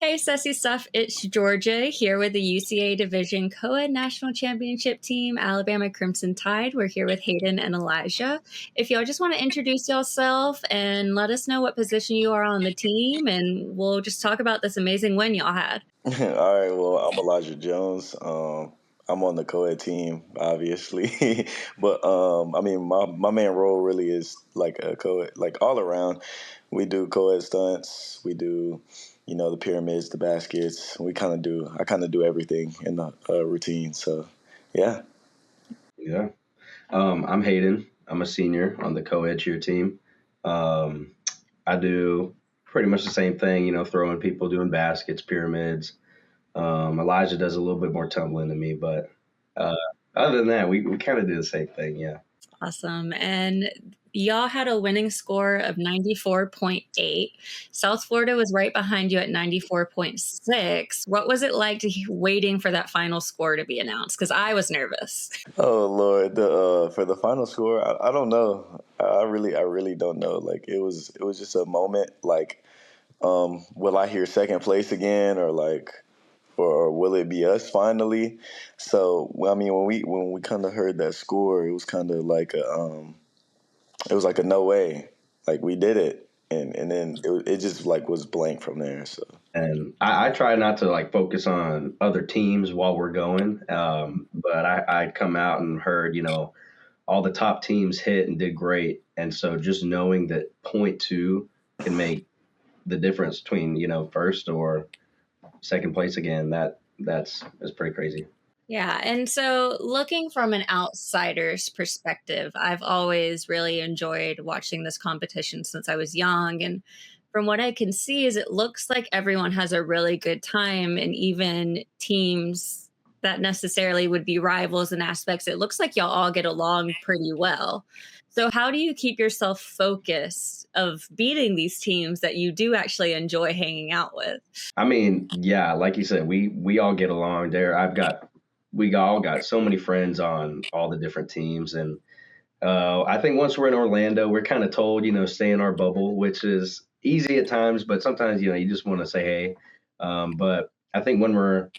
Hey, Sussy Stuff. It's Georgia here with the UCA Division Coed National Championship team, Alabama Crimson Tide. We're here with Hayden and Elijah. If y'all just want to introduce yourself and let us know what position you are on the team, and we'll just talk about this amazing win y'all had. All right, well, I'm Elijah Jones. I'm on the co-ed team, obviously, but I mean, my main role really is like a co-ed, like all around. We do co-ed stunts. We do, the pyramids, the baskets. I kind of do everything in the routine. So, yeah. Yeah. I'm Hayden. I'm a senior on the co-ed cheer team. Um, I do pretty much the same thing, throwing people, doing baskets, pyramids. Elijah does a little bit more tumbling than me, but uh, other than that, we kind of do the same thing. Yeah. Awesome. And y'all had a winning score of 94.8. South Florida was right behind you at 94.6. What was it like waiting for that final score to be announced? Because I was nervous. Oh Lord, the for the final score, I don't know. I really don't know. Like it was just a moment. Like, will I hear second place again, or like, or will it be us finally? So, well, I mean, when we kind of heard that score, it was kind of like it was like a no way. Like we did it, and then it just like was blank from there. So. And I try not to like focus on other teams while we're going. But I come out and heard, all the top teams hit and did great. And so just knowing that point two can make the difference between, first or second place again, that's pretty crazy. Yeah. And so, looking from an outsider's perspective, I've always really enjoyed watching this competition since I was young. And from what I can see, is it looks like everyone has a really good time, and even teams that necessarily would be rivals in aspects, it looks like y'all all get along pretty well. So, how do you keep yourself focused of beating these teams that you do actually enjoy hanging out with? I mean, yeah, like you said, we all get along there. We all got so many friends on all the different teams, and I think once we're in Orlando, we're kind of told, stay in our bubble, which is easy at times, but sometimes, you just want to say hey. But I think when we're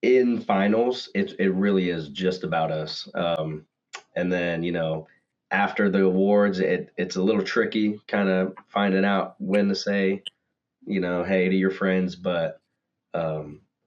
in finals, it really is just about us. And then, after the awards, it's a little tricky kind of finding out when to say, hey to your friends, but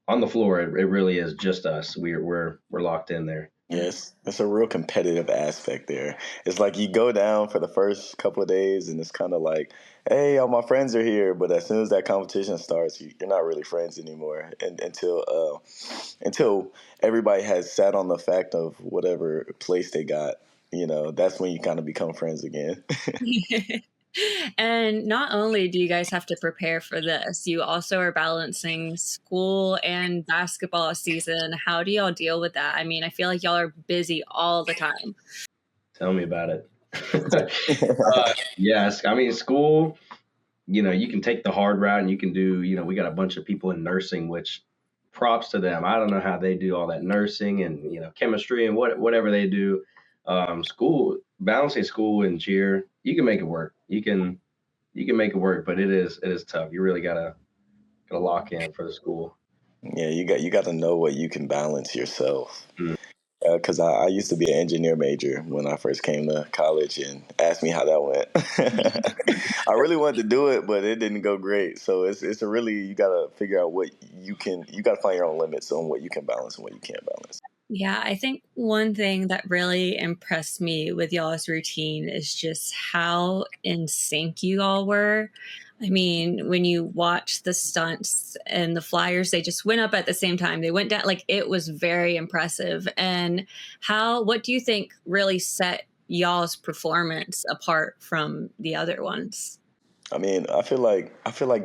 on the floor, it really is just us. We're locked in there. Yes, it's a real competitive aspect there. It's like you go down for the first couple of days, and it's kind of like, hey, all my friends are here. But as soon as that competition starts, you're not really friends anymore, and until everybody has sat on the fact of whatever place they got. That's when you kind of become friends again. And not only do you guys have to prepare for this, you also are balancing school and basketball season. How do y'all deal with that? I mean, I feel like y'all are busy all the time. Tell me about it. Yes, I mean school. You can take the hard route, and you can do. We got a bunch of people in nursing, which props to them. I don't know how they do all that nursing and chemistry and whatever they do. School balancing school and cheer, you can make it work. You can make it work, but it is tough. You really gotta lock in for the school. Yeah, you got to know what you can balance yourself. Mm. Because I used to be an engineer major when I first came to college, and asked me how that went. I really wanted to do it, but it didn't go great. So it's a really, you got to figure out what you got to find your own limits on what you can balance and what you can't balance. Yeah, I think one thing that really impressed me with y'all's routine is just how in sync you all were. I mean, when you watch the stunts and the flyers, they just went up at the same time. They went down, like it was very impressive. And what do you think really set y'all's performance apart from the other ones? I mean, I feel like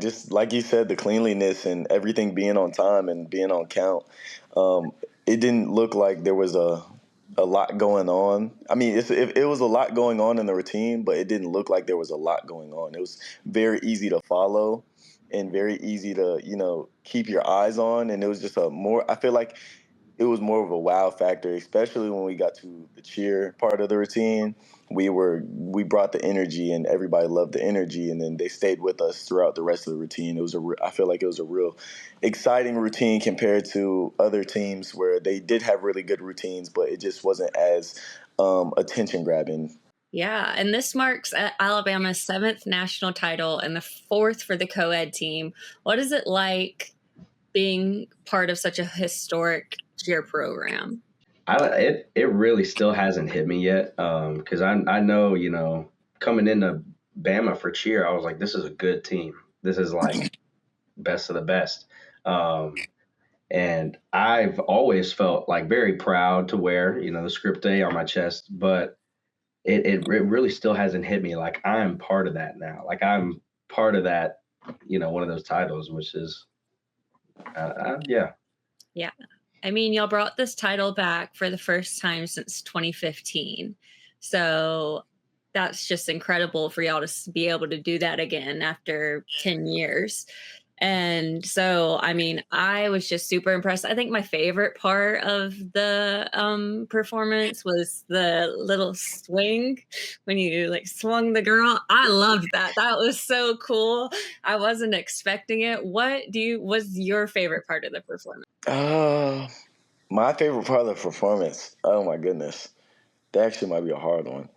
just like you said, the cleanliness and everything being on time and being on count. Um, it didn't look like there was a lot going on. I mean, it was a lot going on in the routine, but it didn't look like there was a lot going on. It was very easy to follow and very easy to keep your eyes on, and it was just a more. I feel like it was more of a wow factor, especially when we got to the cheer part of the routine. We brought the energy, and everybody loved the energy, and then they stayed with us throughout the rest of the routine. I feel like it was a real exciting routine compared to other teams where they did have really good routines, but it just wasn't as attention grabbing. Yeah, and this marks Alabama's 7th national title and the 4th for the coed team. What is it like being part of such a historic cheer program? It really still hasn't hit me yet, because I know, coming into Bama for cheer, I was like, this is a good team. This is like best of the best. And I've always felt like very proud to wear, the script A on my chest, but it really still hasn't hit me. Like I'm part of that now. Like I'm part of that, one of those titles, which is, yeah. Yeah. I mean, y'all brought this title back for the first time since 2015. So that's just incredible for y'all to be able to do that again after 10 years. And so, I mean, I was just super impressed. I think my favorite part of the performance was the little swing when you like swung the girl. I loved that. That was so cool. I wasn't expecting it. Was your favorite part of the performance? My favorite part of the performance. Oh my goodness, that actually might be a hard one.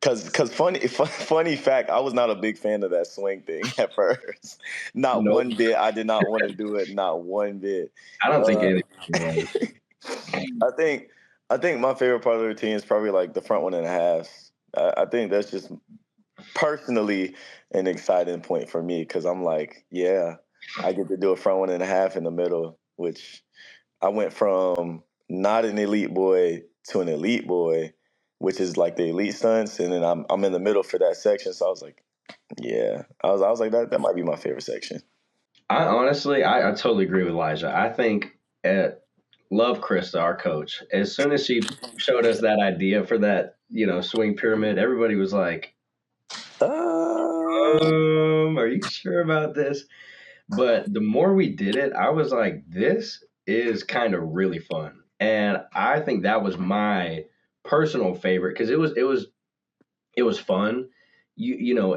Cause funny fact, I was not a big fan of that swing thing at first. Not Nope. one bit. I did not want to do it. Not one bit. I don't think Uh, anything was. I think my favorite part of the routine is probably like the front 1.5. I think that's just personally an exciting point for me because I'm like, yeah, I get to do a front 1.5 in the middle, which I went from not an elite boy to an elite boy, which is like the elite stunts, and then I'm in the middle for that section. So I was like, yeah, I was like that might be my favorite section. I honestly, I totally agree with Elijah. I think love Krista, our coach. As soon as she showed us that idea for that, swing pyramid, everybody was like, Uh, are you sure about this? But the more we did it, I was like, this is kind of really fun. And I think that was my personal favorite because it was fun.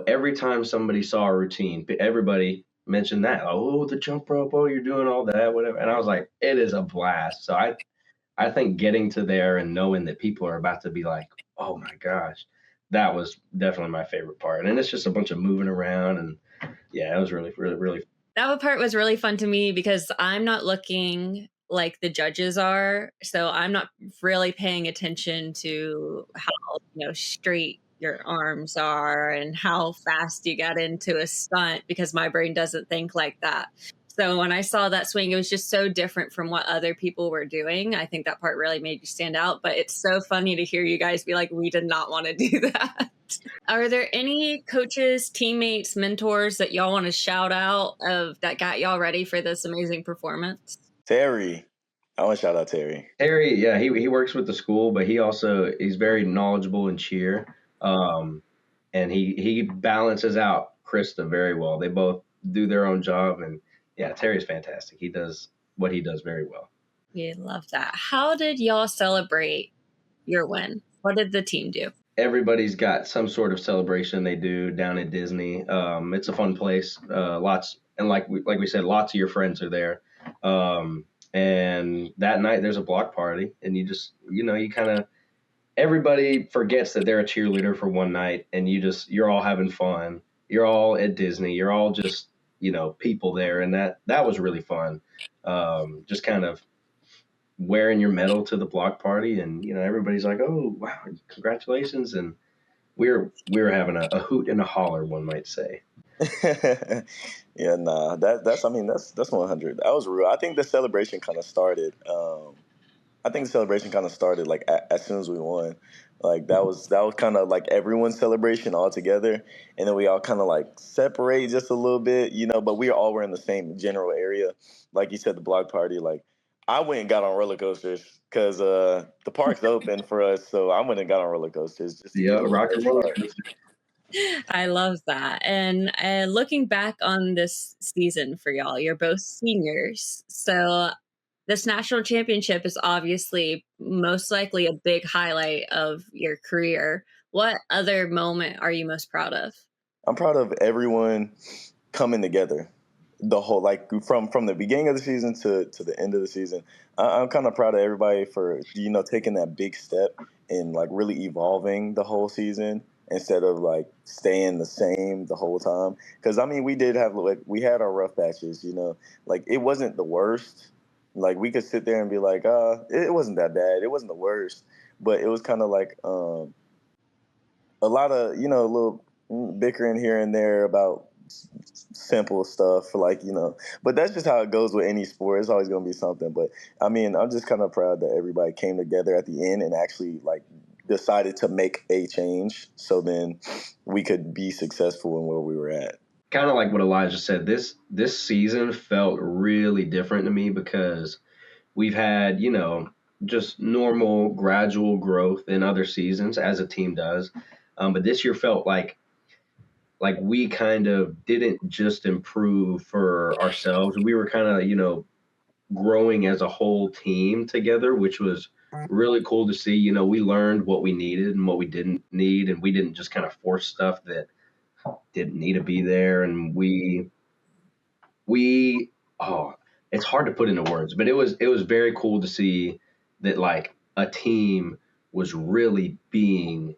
Every time somebody saw a routine, everybody mentioned that. Oh, the jump rope. Oh, you're doing all that, whatever. And I was like, it is a blast. So I think getting to there and knowing that people are about to be like, oh my gosh, that was definitely my favorite part. And it's just a bunch of moving around, and yeah, it was really, really, really. That part was really fun to me because I'm not looking like the judges are. So I'm not really paying attention to how, straight your arms are and how fast you got into a stunt because my brain doesn't think like that. So when I saw that swing, it was just so different from what other people were doing. I think that part really made you stand out. But it's so funny to hear you guys be like, we did not want to do that. Are there any coaches, teammates, mentors that y'all want to shout out of that got y'all ready for this amazing performance? Terry, I want to shout out Terry. Terry, yeah, he works with the school, but he's very knowledgeable in cheer, and he balances out Krista very well. They both do their own job, and yeah, Terry's fantastic. He does what he does very well. We love that. How did y'all celebrate your win? What did the team do? Everybody's got some sort of celebration they do down at Disney. It's a fun place. Lots and like we said, lots of your friends are there. And that night there's a block party, and you just you kind of everybody forgets that they're a cheerleader for one night, and you're all having fun. You're all at Disney. You're all just people there, and that was really fun. Just kind of wearing your medal to the block party, and everybody's like, "Oh wow, congratulations!" And we were having a hoot and a holler, one might say. Yeah, nah, that's 100. That was real. I think the celebration kind of started. I think the celebration kind of started like as soon as we won. Like that was kind of like everyone's celebration all together, and then we all kind of like separate just a little bit, But we all were in the same general area. Like you said, the block party. Like I went and got on roller coasters because the park's open for us, so I went and got on roller coasters just to Yeah, get a little rock and head roll. start. I love that. And looking back on this season for y'all, you're both seniors. So This national championship is obviously most likely a big highlight of your career. What other moment are you most proud of? I'm proud of everyone coming together. The whole like from the beginning of the season to the end of the season. I'm kind of proud of everybody for taking that big step and like really evolving the whole season instead of like staying the same the whole time. Because I mean, we did have like we had our rough patches. Like it wasn't the worst. Like we could sit there and be like, it wasn't that bad. It wasn't the worst, but it was kind of like a lot of little bickering here and there about simple stuff but that's just how it goes with any sport. It's always going to be something. But I mean, I'm just kind of proud that everybody came together at the end and actually like decided to make a change so then we could be successful in where we were at. Kind of like what Elijah said, this season felt really different to me because we've had, just normal gradual growth in other seasons as a team does. But this year felt like we kind of didn't just improve for ourselves. We were kind of, growing as a whole team together, which was really cool to see. We learned what we needed and what we didn't need, and we didn't just kind of force stuff that didn't need to be there. And we oh, it's hard to put into words, but it was very cool to see that like a team was really being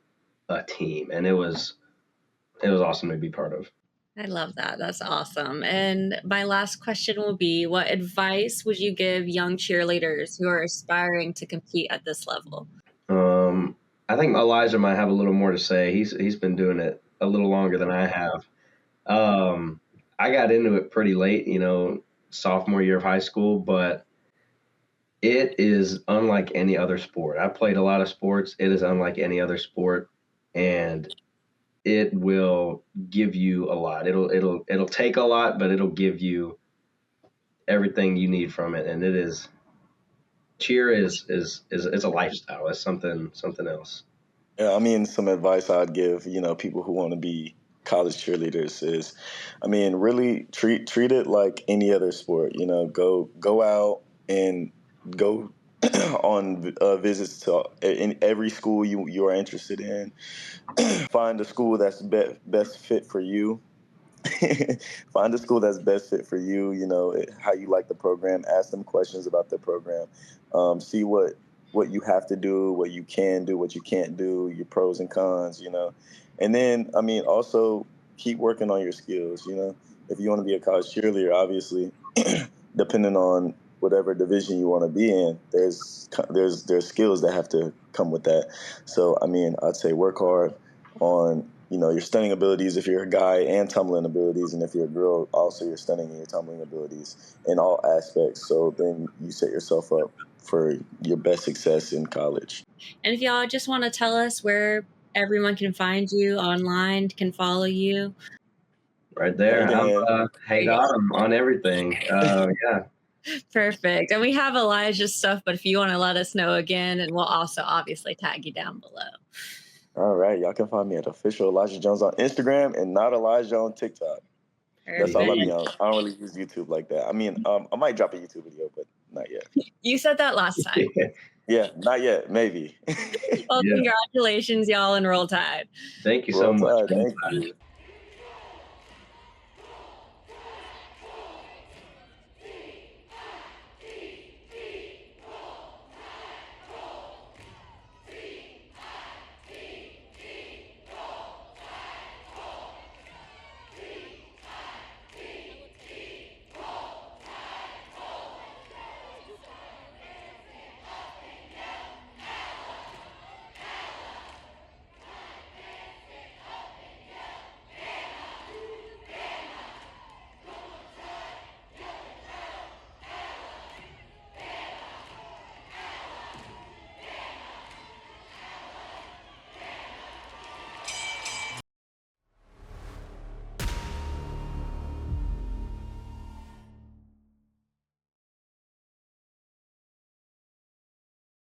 a team, and it was awesome to be part of. I love that. That's awesome. And my last question will be, what advice would you give young cheerleaders who are aspiring to compete at this level? I think Elijah might have a little more to say. He's been doing it a little longer than I have. I got into it pretty late, sophomore year of high school, but it is unlike any other sport. I played a lot of sports. It is unlike any other sport, and it will give you a lot. It'll take a lot, but it'll give you everything you need from it. And it is cheer is it's a lifestyle. It's something else. Yeah, I mean, some advice I'd give, people who want to be college cheerleaders is, I mean, really treat it like any other sport. Go out and go on visits to in every school you are interested in. Find a school that's best fit for you. Find a school that's best fit for you. How you like the program. Ask them questions about the program. See what you have to do, what you can do, what you can't do, your pros and cons. And then I mean also keep working on your skills. If you want to be a college cheerleader, obviously, depending on whatever division you want to be in, there's skills that have to come with that. So I mean, I'd say work hard on your stunning abilities if you're a guy, and tumbling abilities, and if you're a girl, also your stunning and your tumbling abilities in all aspects. So then you set yourself up for your best success in college. And if y'all just want to tell us where everyone can find you online, can follow you. Right there. I'm Hayden. Hayden on everything. Yeah. Perfect. And we have Elijah's stuff, but if you want to let us know again, and we'll also obviously tag you down below. All right, y'all can find me at official Elijah Jones on Instagram and not Elijah on TikTok. That's all I be on. I don't really use YouTube like that. I mean, I might drop a YouTube video, but not yet. You said that last time. Yeah, not yet. Maybe. Well, congratulations, y'all, and roll tide. Thank you so much. Thank you.